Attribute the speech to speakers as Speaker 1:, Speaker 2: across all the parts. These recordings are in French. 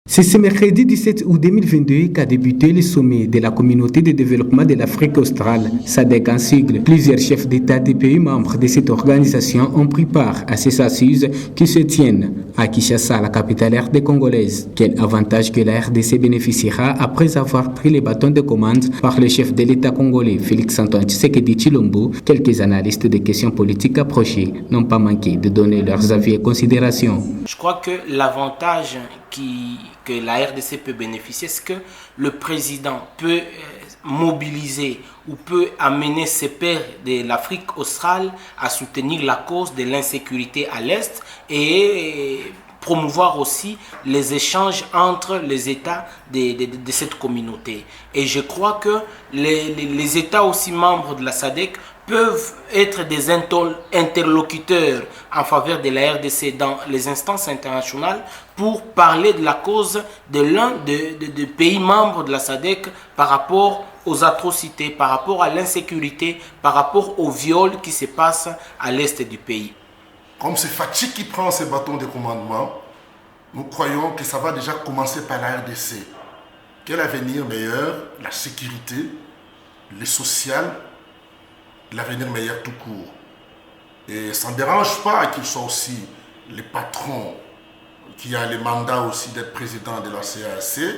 Speaker 1: C'est ce mercredi 17 août 2022 qu'a débuté le sommet de la communauté de développement de l'Afrique australe, SADC en sigle. Plusieurs chefs d'État des pays membres de cette organisation ont pris part à ces assises qui se tiennent à Kinshasa, la capitale RD congolaise. Quel avantage que la RDC bénéficiera après avoir pris les bâtons de commande par le chef de l'État congolais, Félix-Antoine Tshisekedi Tshilombo. Quelques analystes des questions politiques approchés n'ont pas manqué de donner leurs avis et considérations.
Speaker 2: Je crois que l'avantage que la RDC peut bénéficier, c'est que le président peut mobiliser ou peut amener ses pairs de l'Afrique australe à soutenir la cause de l'insécurité à l'Est et promouvoir aussi les échanges entre les États de cette communauté. Et je crois que les États aussi membres de la SADC peuvent être des interlocuteurs en faveur de la RDC dans les instances internationales pour parler de la cause de l'un des pays membres de la SADC par rapport aux atrocités, par rapport à l'insécurité, par rapport aux viols qui se passent à l'est du pays.
Speaker 3: Comme c'est Fatih qui prend ses bâtons de commandement, nous croyons que ça va déjà commencer par la RDC. Quel avenir meilleur? La sécurité, le social, l'avenir meilleur tout court. Et ça ne dérange pas qu'il soit aussi le patron qui a le mandat aussi d'être président de la CAC.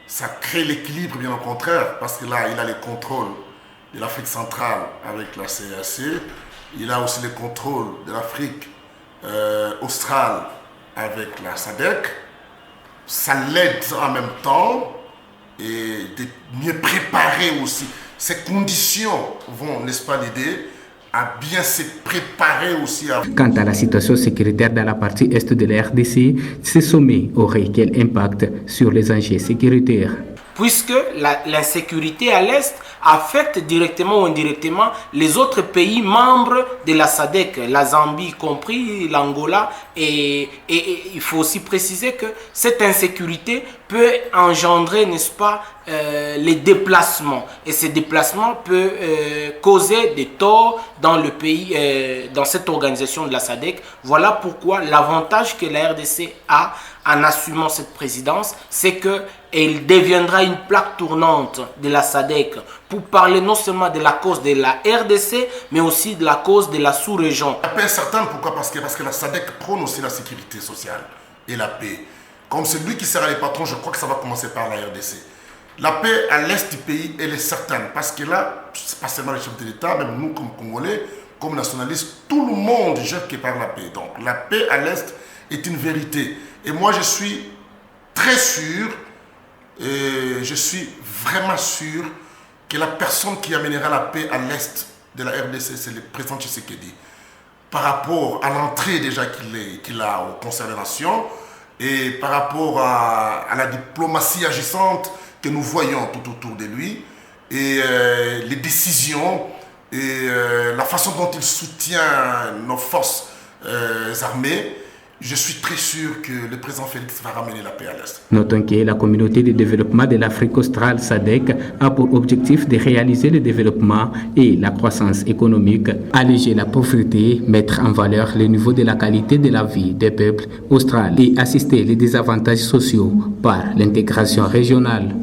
Speaker 3: Ça crée l'équilibre, bien au contraire, parce que là, il a le contrôle de l'Afrique centrale avec la CAC. Il a aussi le contrôle de l'Afrique australe avec la SADC. Ça l'aide en même temps et de mieux préparer aussi. Ces conditions vont, n'est-ce pas, l'aider à bien se préparer aussi.
Speaker 1: Quant à la situation sécuritaire dans la partie est de la RDC, ce sommet aurait quel impact sur les enjeux sécuritaires?
Speaker 2: Puisque l'insécurité à l'Est affecte directement ou indirectement les autres pays membres de la SADC, la Zambie y compris, l'Angola. Et il faut aussi préciser que cette insécurité peut engendrer, n'est-ce pas, les déplacements. Et ces déplacements peuvent causer des torts dans le pays, dans cette organisation de la SADC. Voilà pourquoi l'avantage que la RDC a en assumant cette présidence, c'est qu'elle deviendra une plaque tournante de la SADC pour parler non seulement de la cause de la RDC, mais aussi de la cause de la sous-région.
Speaker 3: La paix est certaine, pourquoi? Parce que la SADC prône aussi la sécurité sociale et la paix. Comme c'est lui qui sera le patron, je crois que ça va commencer par la RDC. La paix à l'est du pays, elle est certaine, parce que là, c'est pas seulement les chefs de l'État, même nous comme Congolais, comme nationalistes, tout le monde jette que par la paix. Donc la paix à l'est est une vérité. Et moi, je suis très sûr, et je suis vraiment sûr que la personne qui amènera la paix à l'est de la RDC, c'est le président Tshisekedi. Par rapport à l'entrée déjà qu'il a au Conseil des Nations et par rapport à la diplomatie agissante que nous voyons tout autour de lui et les décisions et la façon dont il soutient nos forces armées. Je suis très sûr que le président Félix va ramener la paix à l'Est.
Speaker 1: Notons que la communauté de développement de l'Afrique australe SADC a pour objectif de réaliser le développement et la croissance économique, alléger la pauvreté, mettre en valeur le niveau de la qualité de la vie des peuples australiens et assister les désavantages sociaux par l'intégration régionale.